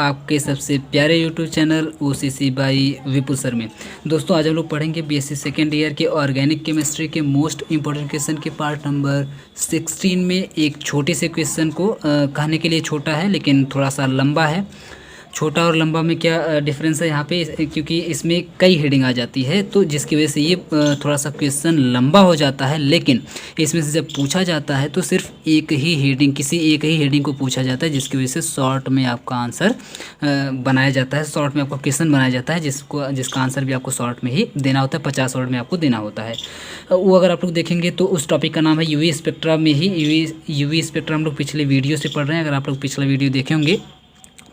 आपके सबसे प्यारे YouTube channel OCC by Vipul sir में। दोस्तों आज हम लोग पढ़ेंगे बीएससी सेकेंड ईयर के ऑर्गेनिक केमिस्ट्री के मोस्ट इंपॉर्टेंट क्वेश्चन के पार्ट नंबर 16 में एक छोटे से क्वेश्चन को कहने के लिए छोटा है लेकिन थोड़ा सा लंबा है। छोटा और लंबा में क्या डिफरेंस है यहाँ पे, क्योंकि इसमें कई हेडिंग आ जाती है तो जिसकी वजह से ये थोड़ा सा क्वेश्चन लंबा हो जाता है। लेकिन इसमें से जब पूछा जाता है तो सिर्फ एक ही हेडिंग, किसी एक ही हेडिंग को पूछा जाता है, जिसकी वजह से शॉर्ट में आपका आंसर बनाया जाता है, शॉर्ट में आपका क्वेश्चन बनाया जाता है, जिसका आंसर भी आपको शॉर्ट में ही देना होता है, 50 वर्ड में आपको देना होता है। वो अगर आप लोग देखेंगे तो उस टॉपिक का नाम है यूवी स्पेक्ट्रा में ही। यूवी स्पेक्ट्रा हम लोग पिछले वीडियो से पढ़ रहे हैं। अगर आप लोग पिछला वीडियो देखे होंगे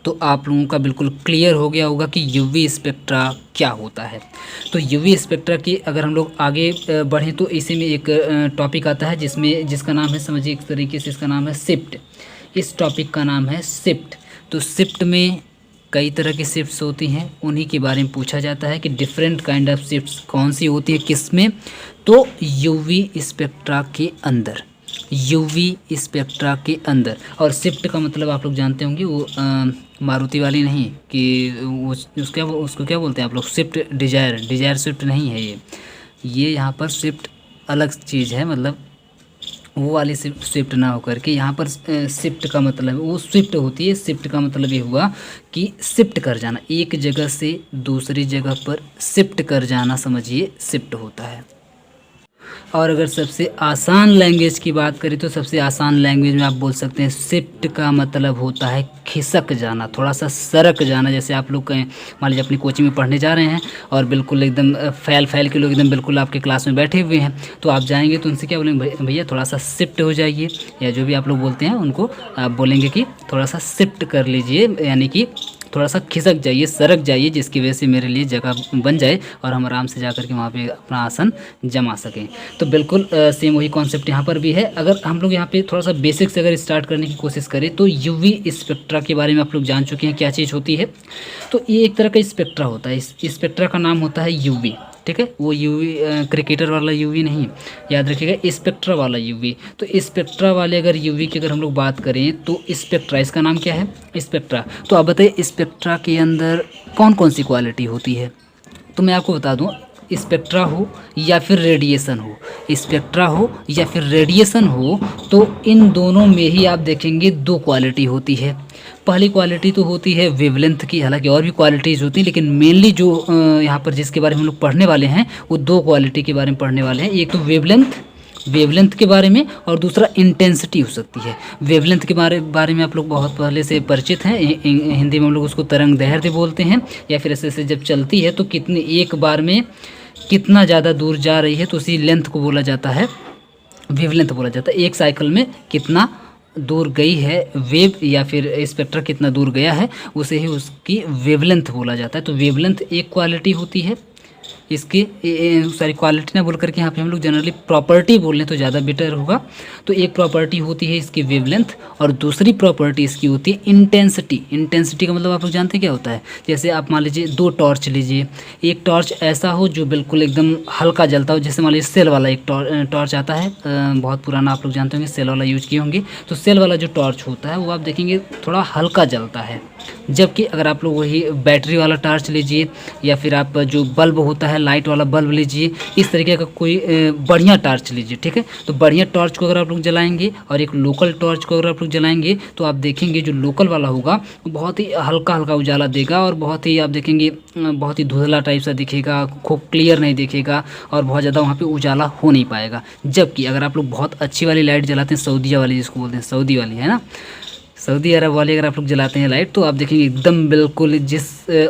तो आप लोगों का बिल्कुल क्लियर हो गया होगा कि यूवी स्पेक्ट्रा क्या होता है। तो यूवी स्पेक्ट्रा की अगर हम लोग आगे बढ़ें तो इसी में एक टॉपिक आता है जिसका नाम है, समझिए एक तरीके से इसका नाम है शिफ्ट। इस टॉपिक का नाम है शिफ्ट। तो शिफ्ट में कई तरह की शिफ्ट्स होती हैं, उन्हीं के बारे में पूछा जाता है कि डिफरेंट काइंड ऑफ शिफ्ट्स कौन सी होती है, किस में। तो यूवी स्पेक्ट्रा के अंदर, यूवी स्पेक्ट्रा के अंदर। और शिफ्ट का मतलब आप लोग जानते होंगे, वो मारुति वाली नहीं कि उसको क्या बोलते हैं आप लोग, शिफ्ट डिजायर शिफ्ट नहीं है ये यहाँ पर शिफ्ट अलग चीज़ है। मतलब वो वाली शिफ्ट ना होकर के यहाँ पर शिफ्ट का मतलब वो शिफ्ट होती है। शिफ्ट का मतलब ये हुआ कि शिफ्ट कर जाना, एक जगह से दूसरी जगह पर शिफ्ट कर जाना, समझिए शिफ्ट होता है। और अगर सबसे आसान लैंग्वेज की बात करें तो सबसे आसान लैंग्वेज में आप बोल सकते हैं शिफ्ट का मतलब होता है खिसक जाना, थोड़ा सा सरक जाना। जैसे आप लोग कहें, मान लीजिए अपनी कोचिंग में पढ़ने जा रहे हैं और बिल्कुल एकदम फैल के लोग एकदम बिल्कुल आपके क्लास में बैठे हुए हैं, तो आप जाएंगे तो उनसे क्या बोलेंगे, भैया थोड़ा सा शिफ्ट हो जाइए, या जो भी आप लोग बोलते हैं उनको आप बोलेंगे कि थोड़ा सा शिफ्ट कर लीजिए, यानी कि थोड़ा सा खिसक जाइए, सरक जाइए, जिसकी वजह से मेरे लिए जगह बन जाए और हम आराम से जाकर के वहाँ पे अपना आसन जमा सकें। तो बिल्कुल सेम वही कॉन्सेप्ट यहाँ पर भी है। अगर हम लोग यहाँ पे थोड़ा सा बेसिक से अगर स्टार्ट करने की कोशिश करें तो यूवी स्पेक्ट्रा के बारे में आप लोग जान चुके हैं क्या चीज़ होती है। तो ये एक तरह का स्पेक्ट्रा होता है, इस स्पेक्ट्रा का नाम होता है यूवी, ठीक है। वो यूवी क्रिकेटर वाला यूवी नहीं, याद रखिएगा स्पेक्ट्रा वाला यूवी। तो स्पेक्ट्रा वाले अगर यूवी की अगर हम लोग बात करें तो स्पेक्ट्रा, इसका नाम क्या है, स्पेक्ट्रा। तो आप बताइए स्पेक्ट्रा के अंदर कौन कौन सी क्वालिटी होती है। तो मैं आपको बता दूं, स्पेक्ट्रा हो या फिर रेडिएशन हो, स्पेक्ट्रा हो या फिर रेडिएशन हो, तो इन दोनों में ही आप देखेंगे दो क्वालिटी होती है। पहली क्वालिटी तो होती है वेवलेंथ की, हालांकि और भी क्वालिटीज़ होती हैं, लेकिन मेनली जो यहाँ पर जिसके बारे में हम लोग पढ़ने वाले हैं वो दो क्वालिटी के बारे में पढ़ने वाले हैं। एक तो वेवलेंथ के बारे में, और दूसरा इंटेंसिटी हो सकती है। वेवलेंथ के बारे में आप लोग बहुत पहले से परिचित हैं, हिंदी में हम लोग उसको तरंग दैर्ध्य बोलते हैं, या फिर ऐसे जब चलती है तो कितनी एक बार में कितना ज़्यादा दूर जा रही है तो उसी लेंथ को बोला जाता है, वेवलेंथ बोला जाता है। एक साइकिल में कितना दूर गई है वेव, या फिर स्पेक्ट्रा कितना दूर गया है, उसे ही उसकी वेवलेंथ बोला जाता है। तो वेवलेंथ एक क्वालिटी होती है इसकी, सारी क्वालिटी ना बोल करके यहाँ पे हम लोग जनरली प्रॉपर्टी बोल लें तो ज़्यादा बेटर होगा। तो एक प्रॉपर्टी होती है इसकी वेवलेंथ, और दूसरी प्रॉपर्टी इसकी होती है इंटेंसिटी। इंटेंसिटी का मतलब आप लोग जानते हैं क्या होता है। जैसे आप मान लीजिए दो टॉर्च लीजिए, एक टॉर्च ऐसा हो जो बिल्कुल एकदम हल्का जलता हो, जैसे मान लीजिए सेल वाला एक टॉर्च आता है, बहुत पुराना, आप लोग जानते होंगे, सेल वाला यूज किए होंगे। तो सेल वाला जो टॉर्च होता है वो आप देखेंगे थोड़ा हल्का जलता है, जबकि अगर आप लोग वही बैटरी वाला टॉर्च लीजिए, या फिर आप जो बल्ब होता है लाइट वाला बल्ब लीजिए, इस तरीके का कोई बढ़िया टॉर्च लीजिए, ठीक है। तो बढ़िया टॉर्च को अगर आप लोग जलाएंगे और एक लोकल टॉर्च को अगर आप लोग जलाएंगे तो आप देखेंगे जो लोकल वाला होगा वो बहुत ही हल्का हल्का उजाला देगा, और बहुत ही आप देखेंगे बहुत ही धुंधला टाइप सा दिखेगा, खूब क्लियर नहीं दिखेगा, और बहुत ज़्यादा वहाँ पे उजाला हो नहीं पाएगा। जबकि अगर आप लोग बहुत अच्छी वाली लाइट जलाते हैं, सऊदीया वाली जिसको बोलते हैं, सऊदी वाली है ना, सऊदी अरब वाली अगर आप लोग जलाते हैं लाइट, तो आप देखेंगे एकदम बिल्कुल जिस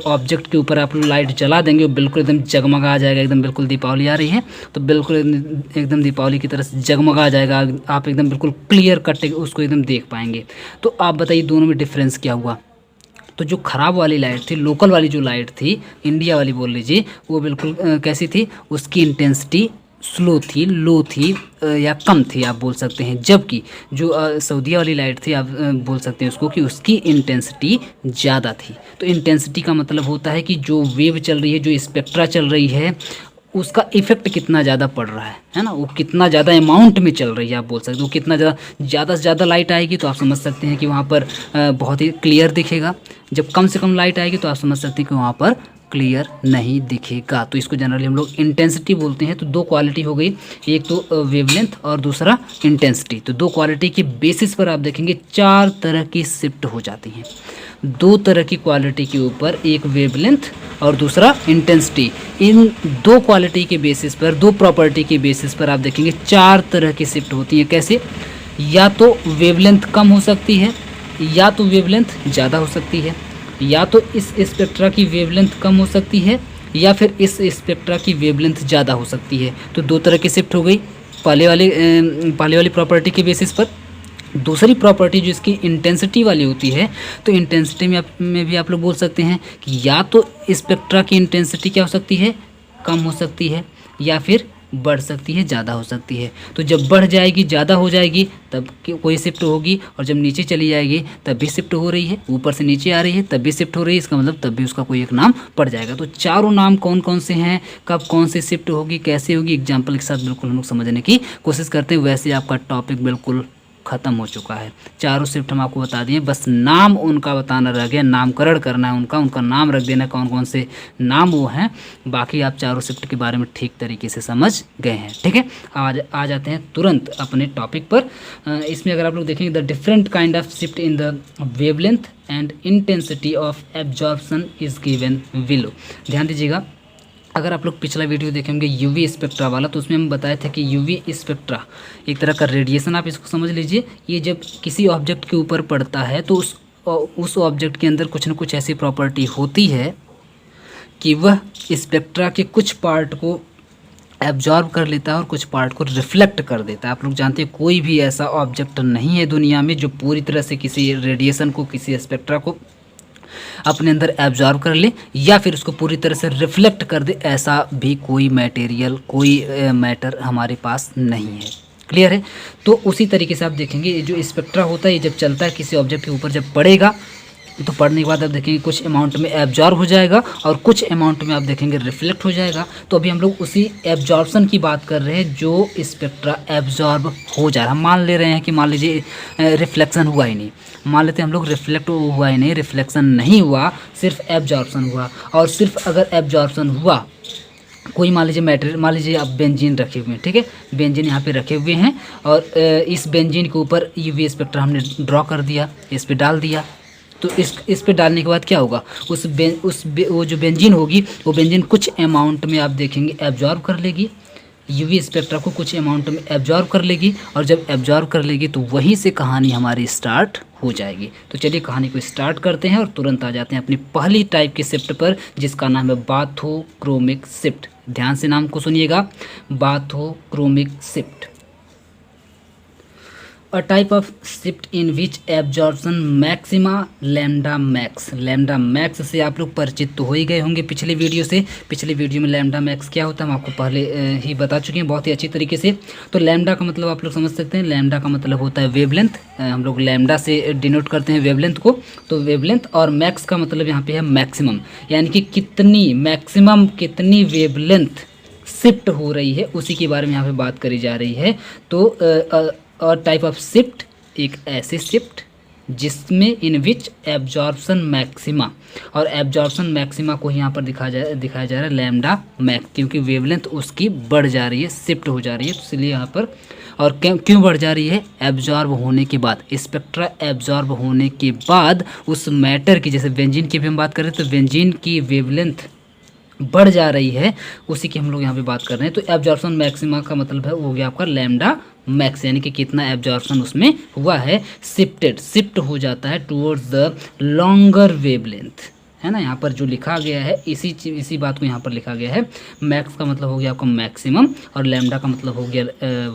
ऑब्जेक्ट के ऊपर आप लोग लाइट जला देंगे वो बिल्कुल एकदम जगमगा आ जाएगा। एकदम बिल्कुल दीपावली आ रही है तो बिल्कुल एकदम दीपावली की तरह से जगमगा आ जाएगा, आप एकदम बिल्कुल क्लियर कट उसको एकदम देख पाएंगे। तो आप बताइए दोनों में डिफरेंस क्या हुआ। तो जो ख़राब वाली लाइट थी, लोकल वाली जो लाइट थी, इंडिया वाली बोल लीजिए, वो बिल्कुल कैसी थी, उसकी इंटेंसिटी स्लो थी, लो थी, या कम थी आप बोल सकते हैं। जबकि जो सऊदीया वाली लाइट थी, आप बोल सकते हैं उसको कि उसकी इंटेंसिटी ज़्यादा थी। तो इंटेंसिटी का मतलब होता है कि जो वेव चल रही है, जो स्पेक्ट्रा चल रही है, उसका इफेक्ट कितना ज़्यादा पड़ रहा है ना, वो कितना ज़्यादा अमाउंट में चल रही है, आप बोल सकते हो कितना ज़्यादा से ज़्यादा लाइट आएगी तो आप समझ सकते हैं कि वहाँ पर बहुत ही क्लियर दिखेगा। जब कम से कम लाइट आएगी तो आप समझ सकते हैं कि वहाँ पर क्लियर नहीं दिखेगा। तो इसको जनरली हम लोग इंटेंसिटी बोलते हैं। तो दो क्वालिटी हो गई, एक तो वेवलेंथ और दूसरा इंटेंसिटी। तो दो क्वालिटी के बेसिस पर आप देखेंगे 4 तरह की शिफ्ट हो जाती हैं। 2 तरह की क्वालिटी के ऊपर, एक वेवलेंथ और दूसरा इंटेंसिटी, इन 2 क्वालिटी के बेसिस पर, 2 प्रॉपर्टी के बेसिस पर आप देखेंगे 4 तरह की शिफ्ट होती है। कैसे? या तो वेवलेंथ कम हो सकती है, या तो वेवलेंथ ज़्यादा हो सकती है, या तो इस स्पेक्ट्रा की वेवलेंथ कम हो सकती है, या फिर इस स्पेक्ट्रा की वेवलेंथ ज़्यादा हो सकती है। तो 2 तरह की शिफ्ट हो गई पहले वाली प्रॉपर्टी के बेसिस पर। दूसरी प्रॉपर्टी जो इसकी इंटेंसिटी वाली होती है, तो इंटेंसिटी में भी आप लोग बोल सकते हैं कि या तो स्पेक्ट्रा की इंटेंसिटी क्या हो सकती है, कम हो सकती है, या फिर बढ़ सकती है, ज़्यादा हो सकती है। तो जब बढ़ जाएगी, ज़्यादा हो जाएगी, तब कोई शिफ्ट होगी, और जब नीचे चली जाएगी तब भी शिफ्ट हो रही है, ऊपर से नीचे आ रही है तब भी शिफ्ट हो रही है, इसका मतलब तब भी उसका कोई एक नाम पड़ जाएगा। तो चारों नाम कौन कौन से हैं, कब कौन से शिफ्ट होगी, कैसे होगी, एग्जाम्पल के साथ बिल्कुल हम लोग समझने की कोशिश करते हैं। वैसे आपका टॉपिक बिल्कुल ख़त्म हो चुका है। चारों शिफ्ट हम आपको बता दिए, बस नाम उनका बताना रह गया, नामकरण करना है उनका नाम रख देना, कौन कौन से नाम वो हैं। बाकी आप चारों शिफ्ट के बारे में ठीक तरीके से समझ गए हैं। ठीक है, आज आ जाते हैं तुरंत अपने टॉपिक पर। इसमें अगर आप लोग देखेंगे, the different kind of shift in the wavelength and intensity of absorption is given below. ध्यान दीजिएगा, अगर आप लोग पिछला वीडियो देखेंगे यूवी स्पेक्ट्रा वाला, तो उसमें हम बताए थे कि यूवी स्पेक्ट्रा एक तरह का रेडिएशन, आप इसको समझ लीजिए। ये जब किसी ऑब्जेक्ट के ऊपर पड़ता है तो उस ऑब्जेक्ट के अंदर कुछ न कुछ ऐसी प्रॉपर्टी होती है कि वह स्पेक्ट्रा के कुछ पार्ट को एब्जॉर्ब कर लेता है और कुछ पार्ट को रिफ्लेक्ट कर देता है। आप लोग जानते हैं कोई भी ऐसा ऑब्जेक्ट नहीं है दुनिया में जो पूरी तरह से किसी रेडिएशन को, किसी स्पेक्ट्रा को अपने अंदर एब्जॉर्ब कर ले या फिर उसको पूरी तरह से रिफ्लेक्ट कर दे। ऐसा भी कोई मटेरियल, कोई मैटर हमारे पास नहीं है। क्लियर है? तो उसी तरीके से आप देखेंगे, ये जो स्पेक्ट्रा होता है, ये जब चलता है किसी ऑब्जेक्ट के ऊपर, जब पड़ेगा तो पढ़ने के बाद आप देखेंगे कुछ अमाउंट में एब्जॉर्ब हो जाएगा और कुछ अमाउंट में आप देखेंगे रिफ्लेक्ट हो जाएगा। तो अभी हम लोग उसी एब्जॉर्प्शन की बात कर रहे हैं, जो स्पेक्ट्रा एब्जॉर्ब हो जा रहा है। हम मान ले रहे हैं कि मान लीजिए रिफ्लेक्शन हुआ ही नहीं, मान लेते हैं हम लोग रिफ्लेक्ट हुआ ही नहीं, रिफ्लेक्शन नहीं हुआ, सिर्फ एब्जॉर्प्शन हुआ। और सिर्फ अगर एब्जॉर्प्शन हुआ, कोई मान लीजिए मैटेरियल, मान लीजिए आप बेंजीन रखे हुए हैं, ठीक है, बेंजीन यहाँ पे रखे हुए हैं और इस बेंजीन के ऊपर यूवी स्पेक्ट्रा हमने ड्रॉ कर दिया, इस पे डाल दिया। तो इस पे डालने के बाद क्या होगा, वो जो बेंजीन होगी, वो बेंजीन कुछ अमाउंट में आप देखेंगे एब्जॉर्ब कर लेगी, यूवी स्पेक्ट्रा को कुछ अमाउंट में एब्जॉर्ब कर लेगी। और जब एब्जॉर्ब कर लेगी तो वहीं से कहानी हमारी स्टार्ट हो जाएगी। तो चलिए कहानी को स्टार्ट करते हैं और तुरंत आ जाते हैं अपनी पहली टाइप की शिफ्ट पर, जिसका नाम है बाथोक्रोमिक शिफ्ट। ध्यान से नाम को सुनिएगा, bathochromic shift. A type of shift in which absorption maxima lambda max. Lambda max से आप लोग परिचित तो हो ही गए होंगे पिछले वीडियो से। पिछले वीडियो में लैम्डा मैक्स क्या होता है हम आपको पहले ही बता चुके हैं बहुत ही अच्छी तरीके से। तो लैम्डा का मतलब आप लोग समझ सकते हैं, लैम्डा का मतलब होता है वेवलेंथ। हम लोग लैम्डा से डिनोट करते हैं वेवलेंथ को। तो वेवलेंथ और मैक्स का मतलब यहाँ पे है मैक्सिमम, यानी कि कितनी मैक्सिमम कितनी वेवलेंथ शिफ्ट हो रही है, उसी के बारे में यहाँ पे बात करी जा रही है। तो और टाइप ऑफ शिफ्ट, एक ऐसी शिफ्ट जिसमें इन विच एब्जॉर्प्शन मैक्सिमा, और एब्जॉर्प्शन मैक्सिमा को यहाँ पर दिखाया जा रहा है लैम्डा मैक्स, क्योंकि वेवलेंथ उसकी बढ़ जा रही है, शिफ्ट हो जा रही है। तो इसलिए यहाँ पर, और क्यों बढ़ जा रही है, एब्जॉर्ब होने के बाद, स्पेक्ट्रा एब्जॉर्ब होने के बाद उस मैटर की, जैसे बेंजीन की भी हम बात करें तो बेंजीन की वेवलेंथ बढ़ जा रही है, उसी की हम लोग यहाँ पे बात कर रहे हैं। तो एब्जॉर्प्शन मैक्सिमा का मतलब है वो हो गया आपका लैम्डा मैक्स, यानी कि कितना एब्जॉर्प्शन उसमें हुआ है, शिफ्ट हो जाता है टुवर्ड्स द लॉन्गर वेवलेंथ, है ना। यहाँ पर जो लिखा गया है इसी बात को यहाँ पर लिखा गया है। मैक्स का मतलब हो गया आपका मैक्सिमम और लैम्डा का मतलब हो गया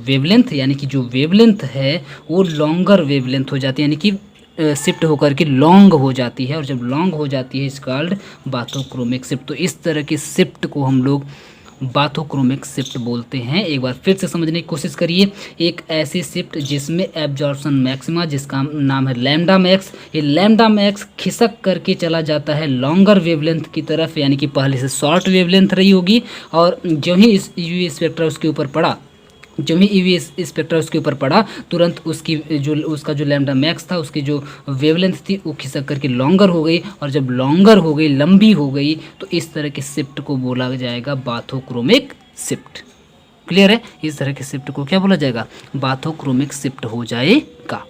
वेवलेंथ, यानी कि जो वेवलेंथ है वो लॉन्गर वेवलेंथ हो जाती है, यानी कि शिफ्ट होकर के लॉन्ग हो जाती है। और जब लॉन्ग हो जाती है इस कॉल्ड बाथोक्रोमिक शिफ्ट। तो इस तरह की शिफ्ट को हम लोग बाथोक्रोमिक शिफ्ट बोलते हैं। एक बार फिर से समझने की कोशिश करिए। एक ऐसी शिफ्ट जिसमें एब्जॉर्प्शन मैक्सिमा, जिसका नाम है लैम्डा मैक्स, ये लैम्डा मैक्स खिसक करके चला जाता है लॉन्गर वेवलेंथ की तरफ, यानी कि पहले से शॉर्ट वेवलेंथ रही होगी और जो ही इस यूवी स्पेक्ट्रा उसके ऊपर पड़ा, जो भी ईवी स्पेक्ट्रा उसके ऊपर पड़ा, तुरंत उसकी जो उसका जो लैम्डा मैक्स था, उसकी जो वेवलेंथ थी वो खिसक करके लॉन्गर हो गई, और जब लॉन्गर हो गई, लंबी हो गई, तो इस तरह के शिफ्ट को बोला जाएगा बाथोक्रोमिक शिफ्ट। क्लियर है? इस तरह के शिफ्ट को क्या बोला जाएगा? बाथोक्रोमिक शिफ्ट हो जाएगा।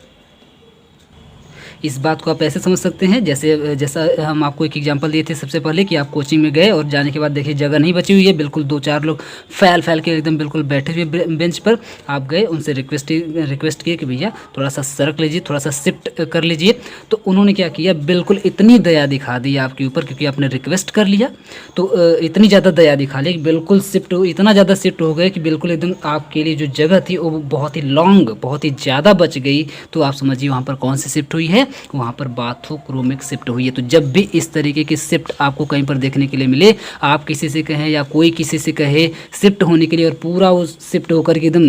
इस बात को आप ऐसे समझ सकते हैं जैसा हम आपको एक एग्जांपल दिए थे सबसे पहले कि आप कोचिंग में गए और जाने के बाद देखिए जगह नहीं बची हुई है, बिल्कुल 2-4 लोग फैल के एकदम बिल्कुल बैठे हुए बेंच पर। आप गए, उनसे रिक्वेस्ट किए कि भैया थोड़ा सा सरक लीजिए, थोड़ा सा शिफ्ट कर लीजिए। तो उन्होंने क्या किया, बिल्कुल इतनी दया दिखा दी आपके ऊपर, क्योंकि आपने रिक्वेस्ट कर लिया तो इतनी ज़्यादा दया दिखा ली कि बिल्कुल शिफ्ट, इतना ज़्यादा शिफ्ट हो गए कि बिल्कुल एकदम आपके लिए जो जगह थी वो बहुत ही लॉन्ग, बहुत ही ज़्यादा बच गई। तो आप समझिए वहाँ पर कौन सी शिफ्ट हुई है? वहाँ पर बाथोक्रोमिक शिफ्ट हुई है। तो जब भी इस तरीके की शिफ्ट आपको कहीं पर देखने के लिए मिले, आप किसी से कहें या कोई किसी से कहे शिफ्ट होने के लिए और पूरा वो शिफ्ट होकर के एकदम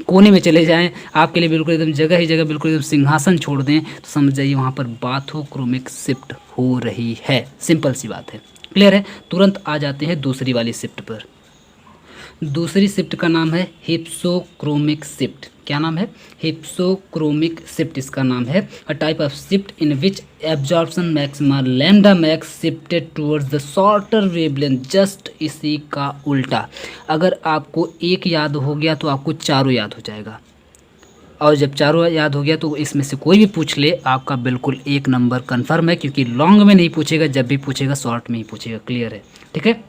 कोने में चले जाएं, आपके लिए बिल्कुल एकदम जगह ही जगह, बिल्कुल एकदम सिंहासन छोड़ दें, तो समझ जाइए वहाँ पर बाथोक्रोमिक शिफ्ट हो रही है। सिंपल सी बात है। क्लियर है? तुरंत आ जाते हैं दूसरी वाली शिफ्ट पर। दूसरी शिफ्ट का नाम है हिप्सोक्रोमिक शिफ्ट। क्या नाम है? हिप्सोक्रोमिक शिफ्ट इसका नाम है। A type of shift in which absorption maxima lambda max shifted towards the shorter wavelength. Just इसी का उल्टा। अगर आपको एक याद हो गया तो आपको चारों याद हो जाएगा, और जब चारों याद हो गया तो इसमें से कोई भी पूछ ले, आपका बिल्कुल 1 नंबर कन्फर्म है, क्योंकि लॉन्ग में नहीं पूछेगा, जब भी पूछेगा शॉर्ट में ही पूछेगा। क्लियर है? ठीक है।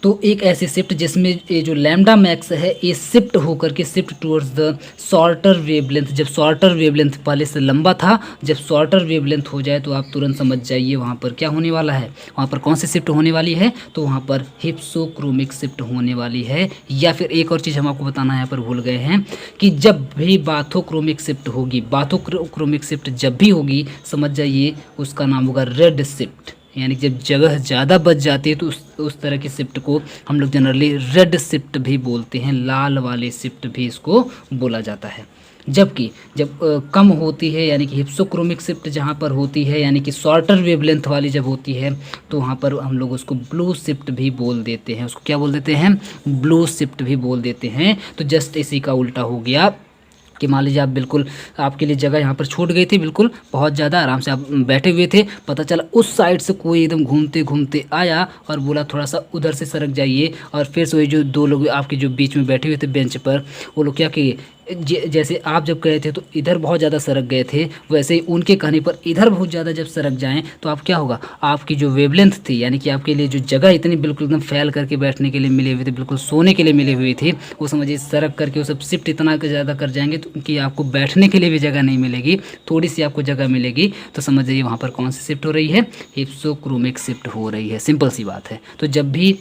तो एक ऐसी शिफ्ट जिसमें ये जो लैम्डा मैक्स है ये शिफ्ट होकर के shift towards the shorter wavelength. जब शॉर्टर वेवलेंथ पहले से लंबा था, जब शॉर्टर वेवलेंथ हो जाए तो आप तुरंत समझ जाइए वहाँ पर क्या होने वाला है। वहाँ पर कौन सी शिफ्ट होने वाली है? तो वहाँ पर हिप्सोक्रोमिक शिफ्ट होने वाली है। या फिर एक और चीज़ हम आपको बताना यहाँ पर भूल गए हैं कि जब भी बाथोक्रोमिक शिफ्ट होगी, बाथोक्रोमिक शिफ्ट जब भी होगी, समझ जाइए उसका नाम होगा रेड शिफ्ट। यानी जब जगह ज़्यादा बच जाती है तो उस तरह की शिफ्ट को हम लोग जनरली रेड शिफ्ट भी बोलते हैं, लाल वाली शिफ्ट भी इसको बोला जाता है। जबकि जब कम होती है, यानी कि हिप्सोक्रोमिक शिफ्ट जहाँ पर होती है, यानी कि शॉर्टर वेवलेंथ वाली जब होती है, तो वहाँ पर हम लोग उसको ब्लू शिफ्ट भी बोल देते हैं। उसको क्या बोल देते हैं? ब्लू शिफ्ट भी बोल देते हैं। तो जस्ट इसी का उल्टा हो गया कि मान लीजिए आप बिल्कुल, आपके लिए जगह यहाँ पर छूट गई थी, बिल्कुल बहुत ज़्यादा आराम से आप बैठे हुए थे, पता चला उस साइड से कोई एकदम घूमते घूमते आया और बोला थोड़ा सा उधर से सरक जाइए, और फिर से वही जो 2 लोग आपके जो बीच में बैठे हुए थे बेंच पर, वो लोग क्या किए, जैसे आप जब गए थे तो इधर बहुत ज़्यादा सरक गए थे, वैसे ही उनके कहने पर इधर बहुत ज़्यादा जब सरक जाएं तो आप क्या होगा, आपकी जो वेवलेंथ थी, यानी कि आपके लिए जो जगह इतनी बिल्कुल एकदम फैल करके बैठने के लिए मिली हुई थी, बिल्कुल सोने के लिए मिली हुई थी, वो समझिए सरक करके वो सब शिफ्ट इतना ज़्यादा कर जाएंगे तो कि आपको बैठने के लिए भी जगह नहीं मिलेगी, थोड़ी सी आपको जगह मिलेगी। तो समझ जाइए वहाँ पर कौन सी शिफ्ट हो रही है? हिप्सोक्रोमिक शिफ्ट हो रही है। सिंपल सी बात है। तो जब भी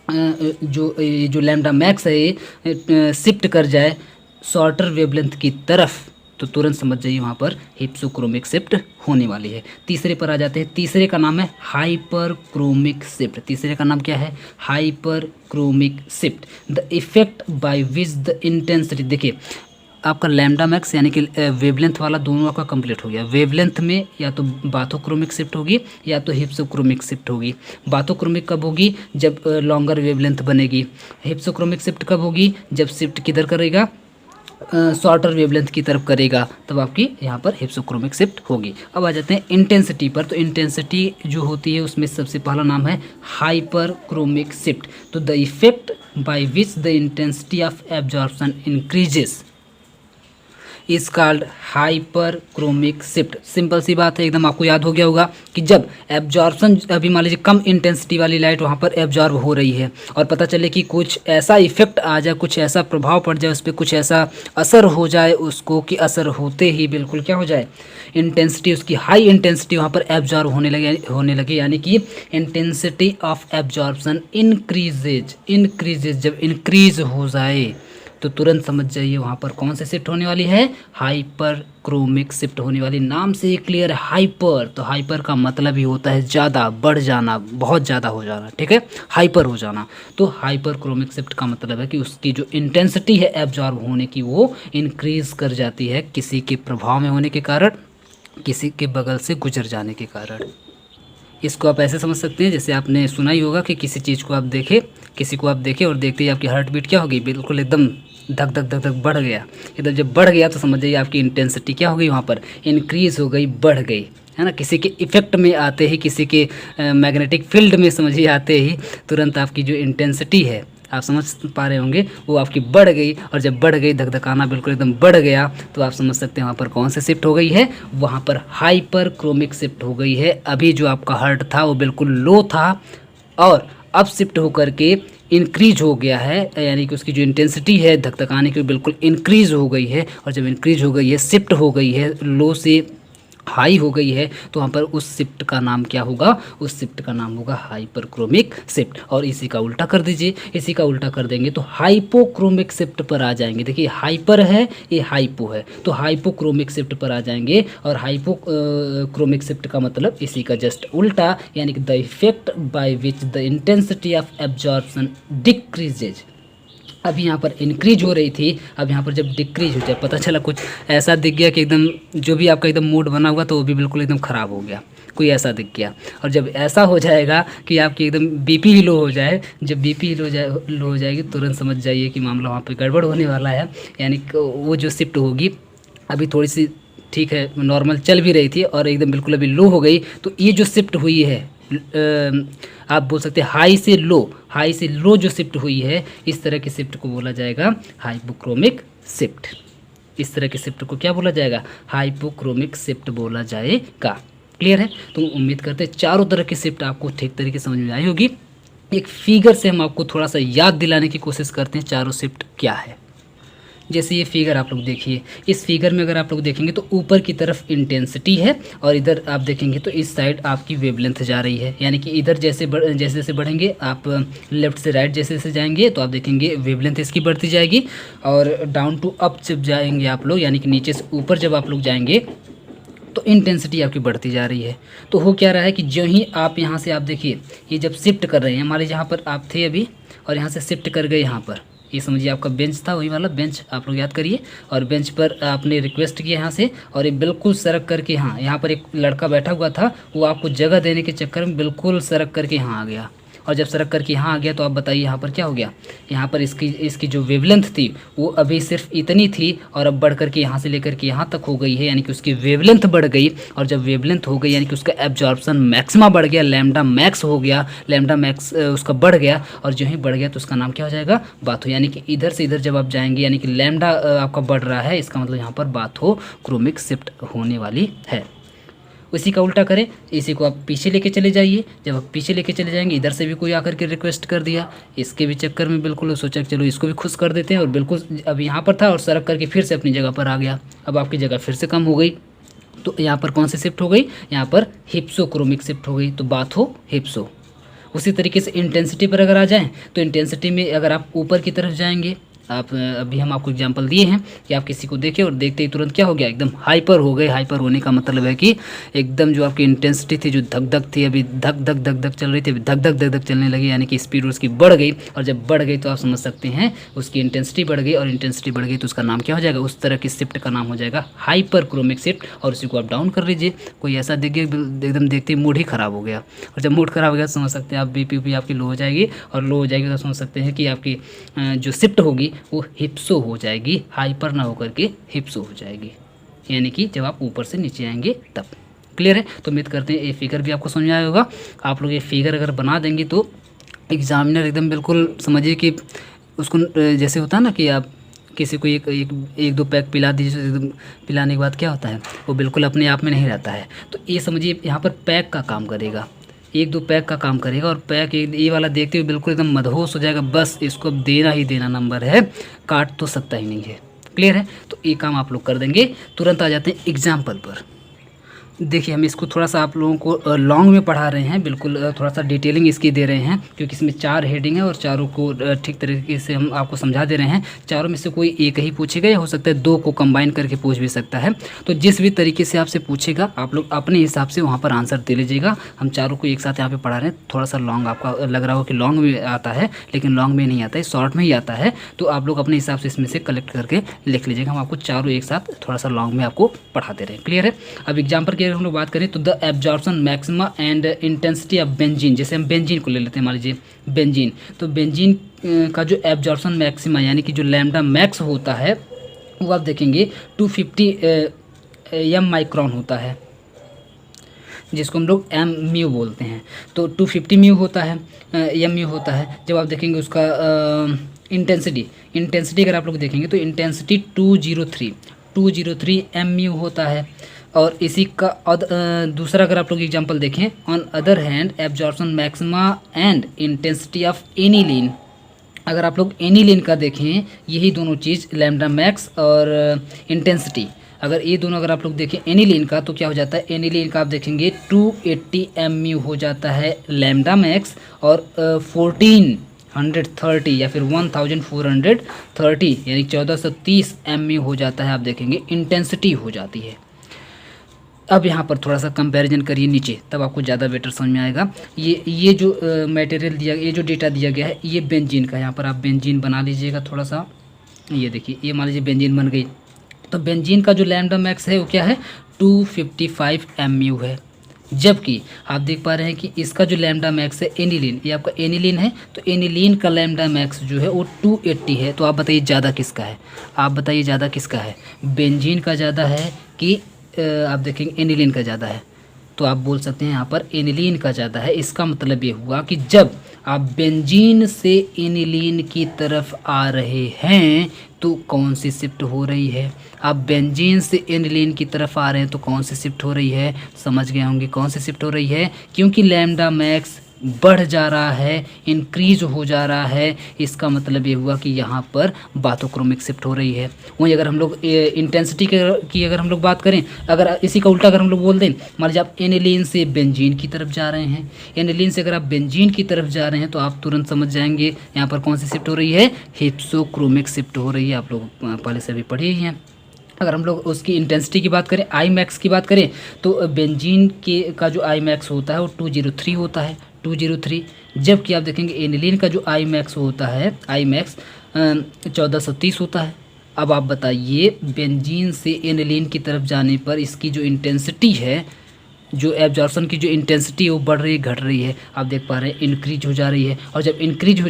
जो लैम्डा मैक्स है ये शिफ्ट कर जाए शॉर्टर वेवलेंथ की तरफ, तो तुरंत समझ जाइए वहाँ पर हिप्सोक्रोमिक शिफ्ट होने वाली है। तीसरे पर आ जाते हैं। तीसरे का नाम है हाइपरक्रोमिक शिफ्ट। तीसरे का नाम क्या है? Hyperchromic shift. The effect by which the intensity, देखिए आपका लैम्डा मैक्स यानी कि वेवलेंथ वाला दोनों आपका कंप्लीट हो गया। वेवलेंथ में या तो बाथोक्रोमिक शिफ्ट होगी या तो हिप्सोक्रोमिक शिफ्ट होगी। बाथोक्रोमिक कब होगी? जब लॉन्गर वेवलेंथ बनेगी। हिप्सोक्रोमिक शिफ्ट कब होगी? जब शिफ्ट किधर करेगा? शॉर्टर वेवलेंथ की तरफ करेगा, तब आपकी यहाँ पर हिप्सोक्रोमिक शिफ्ट होगी। अब आ जाते हैं इंटेंसिटी पर। तो इंटेंसिटी जो होती है उसमें सबसे पहला नाम है हाइपरक्रोमिक शिफ्ट। तो the effect by which the intensity of absorption increases is called hyperchromic shift. Simple सी बात है, एकदम आपको याद हो गया होगा कि जब एब्जॉर्प्शन, अभी मान लीजिए कम इंटेंसिटी वाली लाइट वहाँ पर एब्जॉर्ब हो रही है और पता चले कि कुछ ऐसा इफेक्ट आ जाए, कुछ ऐसा प्रभाव पड़ जाए उस पर, कुछ ऐसा असर हो जाए उसको कि असर होते ही बिल्कुल क्या हो जाए, इंटेंसिटी उसकी हाई इंटेंसिटी वहाँ पर एब्जॉर्ब होने लगे, यानी कि इंटेंसिटी ऑफ एब्जॉर्प्शन इंक्रीजेज। जब इंक्रीज हो जाए तो तुरंत समझ जाइए वहाँ पर कौन से शिफ्ट होने वाली है, हाइपर क्रोमिक शिफ्ट होने वाली। नाम से ही क्लियर है हाइपर, तो हाइपर का मतलब ही होता है ज़्यादा, बढ़ जाना, बहुत ज़्यादा हो जाना, ठीक है, हाइपर हो जाना। तो हाइपर क्रोमिक शिफ्ट का मतलब है कि उसकी जो इंटेंसिटी है एब्जॉर्ब होने की वो इंक्रीज़ कर जाती है किसी के प्रभाव में होने के कारण, किसी के बगल से गुजर जाने के कारण। इसको आप ऐसे समझ सकते हैं जैसे आपने सुना ही होगा कि किसी चीज़ को आप देखें, किसी को आप देखें और देखते ही आपकी हार्ट बीट क्या होगी, बिल्कुल एकदम धक धक धक धक बढ़ गया। एकदम जब बढ़ गया तो समझ जाइए आपकी इंटेंसिटी क्या हो गई, वहाँ पर इंक्रीज़ हो गई, बढ़ गई, है ना। किसी के इफ़ेक्ट में आते ही, किसी के मैग्नेटिक फील्ड में समझिए आते ही तुरंत आपकी जो इंटेंसिटी है, आप समझ पा रहे होंगे, वो आपकी बढ़ गई। और जब बढ़ गई, धकधकाना बिल्कुल एकदम बढ़ गया, तो आप समझ सकते हैं वहाँ पर कौन से शिफ्ट हो गई है, वहाँ पर हाइपर क्रोमिक शिफ्ट हो गई है। अभी जो आपका हार्ट था वो बिल्कुल लो था और अब शिफ्ट होकर के इंक्रीज हो गया है, यानी कि उसकी जो इंटेंसिटी है धकधकाने की बिल्कुल इंक्रीज हो गई है। और जब इंक्रीज हो गई है, शिफ्ट हो गई है, लो से हाई हो गई है, तो वहाँ पर उस शिफ्ट का नाम क्या होगा, उस शिफ्ट का नाम होगा हाइपरक्रोमिक शिफ्ट। और इसी का उल्टा कर दीजिए, इसी का उल्टा कर देंगे तो हाइपोक्रोमिक शिफ्ट पर आ जाएंगे। देखिए हाइपर है, ये हाइपो है, तो हाइपोक्रोमिक शिफ्ट पर आ जाएंगे। और हाइपोक्रोमिक शिफ्ट का मतलब इसी का जस्ट उल्टा, यानी कि the effect by which the intensity of absorption decreases. अभी यहाँ पर इंक्रीज हो रही थी, अब यहाँ पर जब डिक्रीज हो जाए, पता चला कुछ ऐसा दिख गया कि एकदम जो भी आपका एकदम मूड बना हुआ तो वो भी बिल्कुल एकदम ख़राब हो गया, कोई ऐसा दिख गया। और जब ऐसा हो जाएगा कि आपकी एकदम बीपी ही लो हो जाए, जब बीपी ही लो हो जाएगी, तुरंत समझ जाइए कि मामला वहाँ पर गड़बड़ होने वाला है। यानी कि वो जो शिफ्ट होगी अभी थोड़ी सी ठीक है, नॉर्मल चल भी रही थी और एकदम बिल्कुल अभी लो हो गई, तो ये जो शिफ्ट हुई है, आप बोल सकते हैं हाई से लो, हाई से लो जो शिफ्ट हुई है, इस तरह की शिफ्ट को बोला जाएगा हाइपोक्रोमिक शिफ्ट। इस तरह की शिफ्ट को क्या बोला जाएगा, हाइपोक्रोमिक शिफ्ट बोला जाएगा। क्लियर है। तो उम्मीद करते हैं चारों तरह की शिफ्ट आपको ठीक तरीके से समझ में आई होगी। एक फिगर से हम आपको थोड़ा सा याद दिलाने की कोशिश करते हैं चारों शिफ्ट क्या है। जैसे ये फिगर आप लोग देखिए, इस फिगर में अगर आप लोग देखेंगे तो ऊपर की तरफ इंटेंसिटी है और इधर आप देखेंगे तो इस साइड आपकी वेवलेंथ जा रही है। यानी कि इधर जैसे जैसे बढ़ेंगे आप, लेफ्ट से राइट जैसे जैसे जाएंगे तो आप देखेंगे वेवलेंथ इसकी बढ़ती जाएगी। और डाउन टू अप जब जाएंगे आप लोग, यानी कि नीचे से ऊपर जब आप लोग जाएंगे तो इंटेंसिटी आपकी बढ़ती जा रही है। तो हो क्या रहा है कि जो ही आप यहाँ से आप देखिए, ये जब शिफ्ट कर रहे हैं, हमारे जहाँ पर आप थे अभी और यहाँ से शिफ्ट कर गए यहाँ पर, ये समझिए आपका बेंच था, वही वाला बेंच आप लोग याद करिए। और बेंच पर आपने रिक्वेस्ट किया यहाँ से, और ये बिल्कुल सरक करके यहाँ पर एक लड़का बैठा हुआ था, वो आपको जगह देने के चक्कर में बिल्कुल सरक करके यहाँ आ गया। और जब सरक करके यहाँ आ गया तो आप बताइए यहाँ पर क्या हो गया, यहाँ पर इसकी जो वेवलेंथ थी वो अभी सिर्फ इतनी थी और अब बढ़ करके यहाँ से लेकर के यहाँ तक हो गई है, यानी कि उसकी वेवलेंथ बढ़ गई। और जब वेवलेंथ हो गई यानी कि उसका एब्जॉर्प्शन मैक्सिमा बढ़ गया, लैम्डा मैक्स हो गया, लैम्डा मैक्स उसका बढ़ गया। और जो ही बढ़ गया तो उसका नाम क्या हो जाएगा, बाथो। यानी कि इधर से इधर जब आप जाएंगे यानी कि लैम्डा आपका बढ़ रहा है, इसका मतलब यहाँ पर बाथो क्रोमिक शिफ्ट होने वाली है। उसी का उल्टा करें, इसी को आप पीछे लेके चले जाइए। जब आप पीछे लेके चले जाएंगे, इधर से भी कोई आकर के रिक्वेस्ट कर दिया, इसके भी चक्कर में बिल्कुल सोचा कि चलो इसको भी खुश कर देते हैं। और बिल्कुल अब यहाँ पर था और सरक करके फिर से अपनी जगह पर आ गया, अब आपकी जगह फिर से कम हो गई। तो यहाँ पर कौन सी शिफ्ट हो गई, यहाँ पर हिप्सोक्रोमिक शिफ्ट हो गई, तो बाथो हिप्सो। उसी तरीके से इंटेंसिटी पर अगर आ जाएँ तो इंटेंसिटी में अगर आप ऊपर की तरफ जाएंगे, आप अभी हम आपको एग्जांपल दिए हैं कि आप किसी को देखें और देखते ही तुरंत क्या हो गया, एकदम हाइपर हो गए। हाइपर होने का मतलब है कि एकदम जो आपकी इंटेंसिटी थी, जो धक धक थी, अभी धक धक धक धक चल रही थी, अभी धक धक धक धक चलने लगी, यानी कि स्पीड उसकी बढ़ गई। और जब बढ़ गई तो आप समझ सकते हैं उसकी इंटेंसिटी बढ़ गई, और इंटेंसिटी बढ़ गई तो उसका नाम क्या हो जाएगा, उस तरह की शिफ्ट का नाम हो जाएगा हाइपर क्रोमिक शिफ्ट। और उसी को आप डाउन कर लीजिए। कोई ऐसा दिख गया एकदम देखते ही मूड ही ख़राब हो गया, और जब मूड ख़राब हो गया तो समझ सकते हैं आप बीपी आपकी लो हो जाएगी, और लो हो जाएगी तो समझ सकते हैं कि आपकी जो शिफ्ट होगी वो हिप्सो हो जाएगी, हाइपर ना होकर के हिप्सो हो जाएगी, यानी कि जब आप ऊपर से नीचे आएंगे तब। क्लियर है। तो उम्मीद करते हैं ये फिगर भी आपको समझ में आया होगा। आप लोग ये फिगर अगर बना देंगे तो एग्जामिनर एकदम बिल्कुल समझिए कि उसको जैसे होता है ना कि आप किसी को एक दो पैक पिला दीजिए, एकदम पिलाने के बाद क्या होता है, वो बिल्कुल अपने आप में नहीं रहता है। तो ये समझिए यहाँ पर पैक का काम करेगा, एक दो पैक का काम करेगा, और पैक ये वाला देखते हुए बिल्कुल एकदम मदहोश हो जाएगा, बस इसको अब देना ही देना नंबर है, काट तो सकता ही नहीं है। क्लियर है। तो ये काम आप लोग कर देंगे। तुरंत आ जाते हैं एग्जाम्पल पर। देखिए हम इसको थोड़ा सा आप लोगों को लॉन्ग में पढ़ा रहे हैं, बिल्कुल थोड़ा सा डिटेलिंग इसकी दे रहे हैं, क्योंकि इसमें 4 हेडिंग है और चारों को ठीक तरीके से हम आपको समझा दे रहे हैं। चारों में से कोई एक ही पूछेगा या हो सकता है 2 को कंबाइन करके पूछ भी सकता है। तो जिस भी तरीके से आपसे पूछेगा आप लोग अपने हिसाब से वहाँ पर आंसर दे लीजिएगा। हम चारों को एक साथ यहाँ पर पढ़ा रहे हैं। थोड़ा सा लॉन्ग आपका लग रहा हो कि लॉन्ग में आता है, लेकिन लॉन्ग में नहीं आता है, शॉर्ट में ही आता है। तो आप लोग अपने हिसाब से इसमें से कलेक्ट करके लिख लीजिएगा। हम आपको चारों एक साथ थोड़ा सा लॉन्ग में आपको पढ़ा दे रहे हैं। क्लियर है। अब एग्जाम्पल की अगर हम लोग बात करें तो the absorption maxima and intensity of benzene, जैसे हम बेंजीन को ले लेते हैं, मान लीजिए बेंजीन। तो बेंजीन का जो एब्जॉर्प्शन मैक्सिमा यानी कि जो लैम्डा मैक्स होता है वो आप देखेंगे 250 एम माइक्रोन होता है, जिसको हम लोग एम म्यू बोलते हैं। तो 250 म्यू होता है, एम म्यू होता है। जब आप देखेंगे उसका इंटेंसिटी अगर आप लोग देखेंगे तो इंटेंसिटी 203 एम म्यू होता है। और इसी का दूसरा अगर आप लोग एग्जांपल देखें, on other hand absorption maxima and intensity of aniline, अगर आप लोग एनिलीन का देखें, यही दोनों चीज़ लैम्डा मैक्स और इंटेंसिटी, अगर ये दोनों अगर आप लोग देखें एनिलीन का तो क्या हो जाता है, एनिलीन का आप देखेंगे 280 एम म्यू हो जाता है लैम्डा मैक्स, और 1430 या फिर 1430 यानी 1430 एम म्यू हो जाता है, आप देखेंगे इंटेंसिटी हो जाती है। अब यहाँ पर थोड़ा सा कंपैरिजन करिए नीचे, तब आपको ज़्यादा बेटर समझ में आएगा। ये जो मटेरियल दिया, ये जो डेटा दिया गया है, ये बेंजीन का। यहाँ पर आप बेंजीन बना लीजिएगा थोड़ा सा। ये देखिए, ये मान लीजिए बेंजीन बन गई। तो बेंजीन का जो लैम्डा मैक्स है वो क्या है, 255 एम म्यू है। जबकि आप देख पा रहे हैं कि इसका जो लैम्डा मैक्स है एनिलीन, ये आपका एनिलीन है, तो एनिलीन का लैम्डा मैक्स जो है वो 280 है। तो आप बताइए ज़्यादा किसका है, आप बताइए ज़्यादा किसका है, बेंजीन का ज़्यादा है कि आप देखेंगे एनिलीन का ज़्यादा है। तो आप बोल सकते हैं यहाँ पर एनिलीन का ज़्यादा है। इसका मतलब ये हुआ कि जब आप बेंजीन से एनिलीन की तरफ आ रहे हैं तो कौन सी शिफ्ट हो रही है, आप बेंजीन से एनिलीन की तरफ आ रहे हैं तो कौन सी शिफ्ट हो रही है, समझ गए होंगे कौन सी शिफ्ट हो रही है, क्योंकि लैम्डा मैक्स बढ़ जा रहा है, इंक्रीज हो जा रहा है। इसका मतलब ये हुआ कि यहाँ पर बाथोक्रोमिक शिफ्ट हो रही है। वहीं अगर हम लोग इंटेंसिटी की अगर हम लोग बात करें, अगर इसी का उल्टा अगर हम लोग बोल दें, मान लीजिए आप एनिलीन से बेंजीन की तरफ जा रहे हैं, एनिलीन से अगर आप बेंजीन की तरफ जा रहे हैं तो आप तुरंत समझ जाएंगे यहाँ पर कौन सी शिफ्ट हो रही है, हिप्सोक्रोमिक शिफ्ट हो रही है। आप लोग पहले से भी पढ़े ही हैं। अगर हम लोग उसकी इंटेंसिटी की बात करें, आई मैक्स की बात करें, तो बेंजीन का जो आई मैक्स होता है वो 203 होता है, 203। जबकि आप देखेंगे एनिलीन का जो आई मैक्स होता है, आई मैक्स 1430 होता है। अब आप बताइए बेंजीन से एनिलीन की तरफ जाने पर इसकी जो इंटेंसिटी है, जो एब्जॉर्प्शन की जो इंटेंसिटी है वो बढ़ रही है, घट रही है, आप देख पा रहे हैं इंक्रीज हो जा रही है। और जब इंक्रीज हो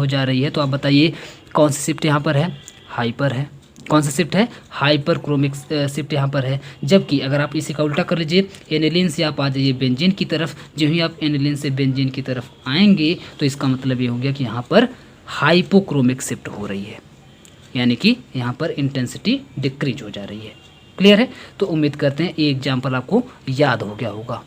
जा रही है तो आप बताइए कौन सी शिफ्ट यहाँ पर है, हाइपर है। कौन सा शिफ्ट है, हाइपर क्रोमिक शिफ्ट यहाँ पर है। जबकि अगर आप इसी का उल्टा कर लीजिए, एनिलीन से आप आ जाइए बेंजीन की तरफ, जो ही आप एनिलीन से बेंजीन की तरफ आएंगे तो इसका मतलब ये हो गया कि यहाँ पर हाइपोक्रोमिक शिफ्ट हो रही है, यानी कि यहाँ पर इंटेंसिटी डिक्रीज हो जा रही है। क्लियर है। तो उम्मीद करते हैं ये एग्जाम्पल आपको याद हो गया होगा।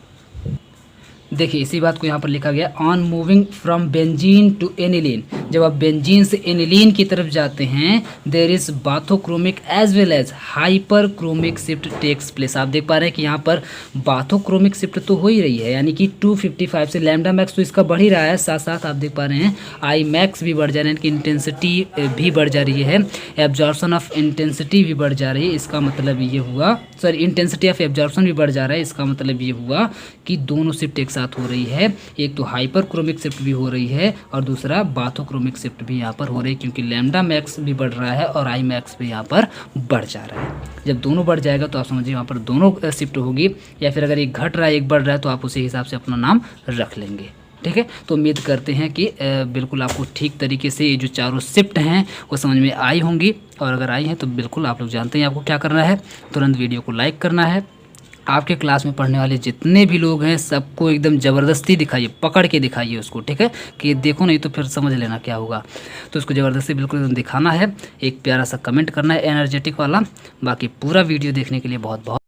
देखिए इसी बात को यहाँ पर लिखा गया, on moving from benzene to aniline, जब आप बेंजीन से एनिलीन की तरफ जाते हैं there is bathochromic as well as hyperchromic shift takes place. आप देख पा रहे हैं कि यहाँ पर बाथोक्रोमिक शिफ्ट तो हो ही रही है, यानी कि 255 से लैम्डा मैक्स तो इसका बढ़ ही रहा है, साथ साथ आप देख पा रहे हैं आई मैक्स भी बढ़ जा रहे हैं, कि इंटेंसिटी भी बढ़ जा रही है, एब्जॉर्प्शन ऑफ इंटेंसिटी भी बढ़ जा रही है। इसका मतलब ये हुआ, सॉरी इंटेंसिटी ऑफ एब्जॉर्प्शन भी बढ़ जा रहा है। इसका मतलब ये हुआ कि दोनों शिफ्ट एक साथ हो रही है, एक तो हाइपर क्रोमिक शिफ्ट भी हो रही है और दूसरा बाथोक्रोमिक शिफ्ट भी यहाँ पर हो रही है, क्योंकि लैम्डा मैक्स भी बढ़ रहा है और आई मैक्स भी यहाँ पर बढ़ जा रहा है। जब दोनों बढ़ जाएगा तो आप समझिए वहाँ पर दोनों शिफ्ट होगी, या फिर अगर एक घट रहा है एक बढ़ रहा है तो आप उसी हिसाब से अपना नाम रख लेंगे। ठीक है। तो उम्मीद करते हैं कि बिल्कुल आपको ठीक तरीके से ये जो चारों शिफ्ट हैं वो समझ में आई होंगी, और अगर आई हैं तो बिल्कुल आप लोग जानते हैं आपको क्या करना है, तुरंत वीडियो को लाइक करना है। आपके क्लास में पढ़ने वाले जितने भी लोग हैं सबको एकदम ज़बरदस्ती दिखाइए, पकड़ के दिखाइए उसको, ठीक है, कि देखो नहीं तो फिर समझ लेना क्या होगा। तो उसको ज़बरदस्ती बिल्कुल एकदम दिखाना है, एक प्यारा सा कमेंट करना है एनर्जेटिक वाला। बाकी पूरा वीडियो देखने के लिए बहुत बहुत